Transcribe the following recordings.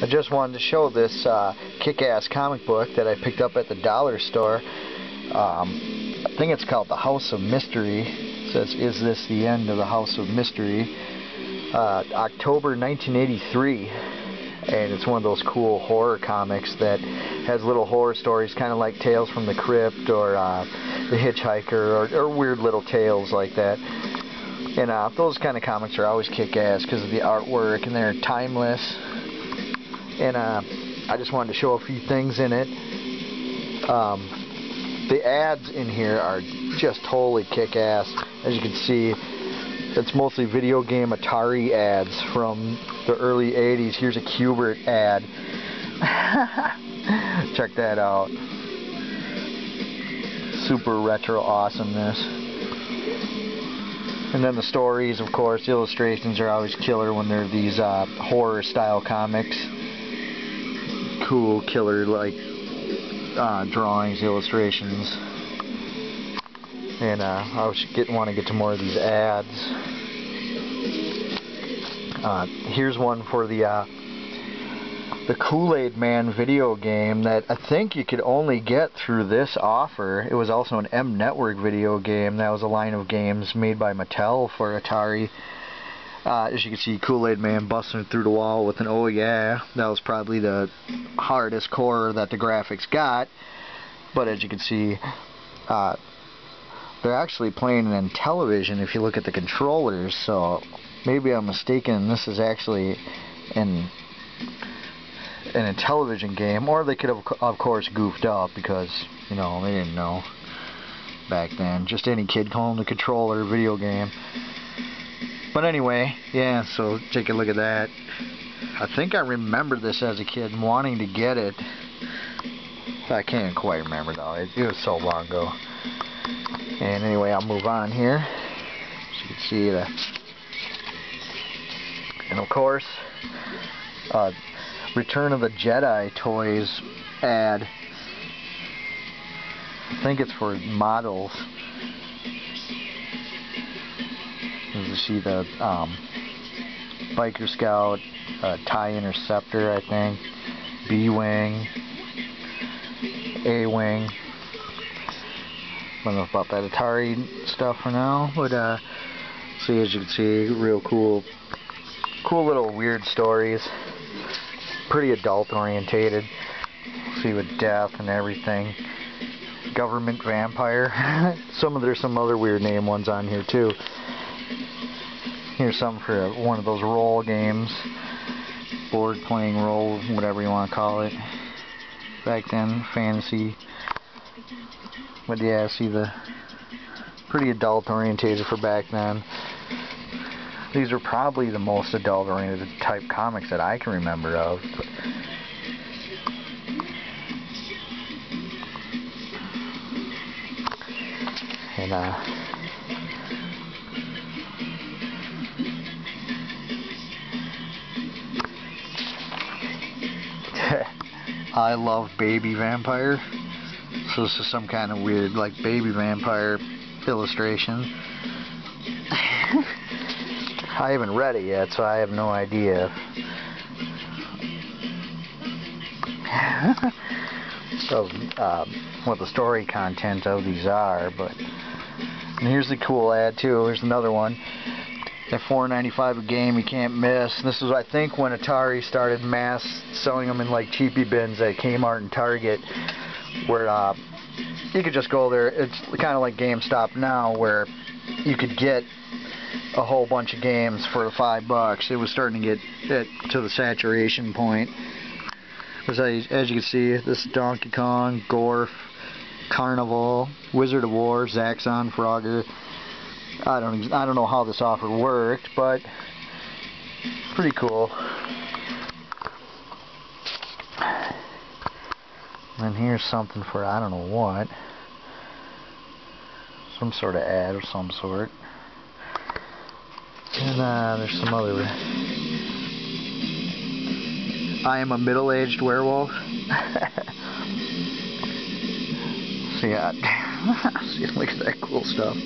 I just wanted to show this kick-ass comic book that I picked up at the dollar store. I think it's called The House of Mystery. It says, "Is this the end of the House of Mystery?" October 1983. And it's one of those cool horror comics that has little horror stories, kind of like Tales from the Crypt or The Hitchhiker, or weird little tales like that. And those kind of comics are always kick-ass because of the artwork, and they're timeless. And I just wanted to show a few things in it. The ads in here are just totally kick-ass. As you can see, it's mostly video game Atari ads from the early 80s. Here's a Cubert ad. Check that out. Super retro awesomeness. And then the stories, of course, the illustrations are always killer when they're these horror style comics. Cool, killer like drawings, illustrations. And I want to get to more of these ads. Here's one for the Kool-Aid Man video game that I think you could only get through this offer. It was also an M Network video game. That was a line of games made by Mattel for Atari. As you can see, Kool-Aid Man busting through the wall with an "oh yeah." That was probably the hardest core that the graphics got. But as you can see, they're actually playing it on television if you look at the controllers. So maybe I'm mistaken. This is actually in a television game, or they could have, of course, goofed up because, you know, they didn't know back then. Just any kid calling the controller video game. But anyway, yeah, so take a look at that. I think I remember this as a kid wanting to get it. I can't quite remember though. It was so long ago. And anyway, I'll move on here. As you can see, and of course, Return of the Jedi toys ad. I think it's for models. As you see, the Biker Scout, TIE Interceptor, I think, B-Wing, A-Wing. I don't know about that Atari stuff for now, but see, as you can see, real cool little weird stories. Pretty adult orientated. See, with death and everything. Government vampire. There's some other weird name ones on here too. Here's something for one of those role games, board playing role, whatever you want to call it. Back then, fantasy. But yeah, see, the pretty adult orientated for back then. These are probably the most adult oriented type comics that I can remember of. And I love Baby Vampire. So this is some kind of weird, like, Baby Vampire illustration. I haven't read it yet, so I have no idea of what the story content of these are. But and here's the cool ad too. Here's another one. At $4.95 a game, you can't miss. This is, I think, when Atari started mass selling them in like cheapy bins at Kmart and Target, where you could just go there. It's kind of like GameStop now, where you could get a whole bunch of games for $5. It was starting to get to the saturation point. As you can see, this is Donkey Kong, Gorf, Carnival, Wizard of War, Zaxxon, Frogger. I don't know how this offer worked, but pretty cool. And here's something for I don't know what. Some sort of ad of some sort. And there's some other. I am a middle-aged werewolf. So yeah, see, look at that cool stuff.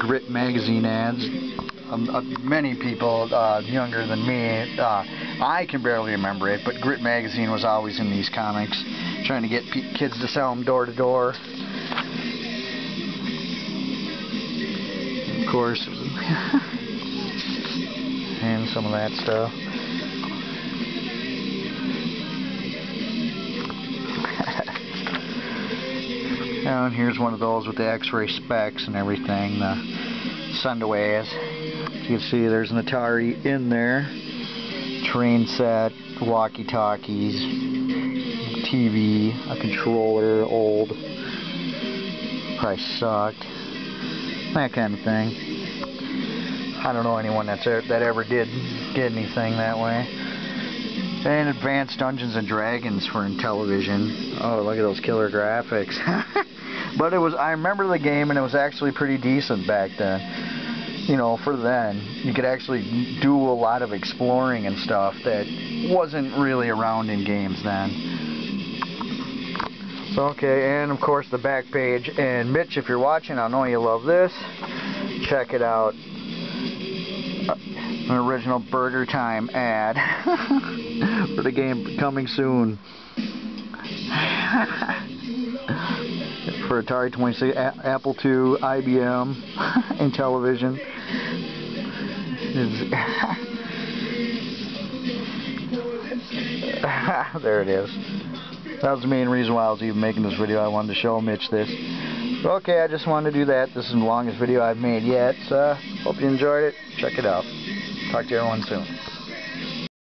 Grit magazine ads. Many people younger than me, I can barely remember it, but Grit magazine was always in these comics, trying to get kids to sell them door to door. Of course, and some of that stuff. And here's one of those with the X-ray specs and everything, the Sundaways. You can see there's an Atari in there, train set, walkie-talkies, TV, a controller, old, probably sucked, that kind of thing. I don't know anyone that ever did get anything that way. And Advanced Dungeons and Dragons for television. Oh, look at those killer graphics. But I remember the game, and it was actually pretty decent back then. You know, for then, you could actually do a lot of exploring and stuff that wasn't really around in games then. So, okay, and of course the back page. And Mitch, if you're watching, I know you love this. Check it out. An original Burger Time ad for the game coming soon. For Atari 26, Apple II, IBM, and television. There it is. That was the main reason why I was even making this video. I wanted to show Mitch this. Okay, I just wanted to do that. This is the longest video I've made yet. So, hope you enjoyed it. Check it out. Talk to everyone soon.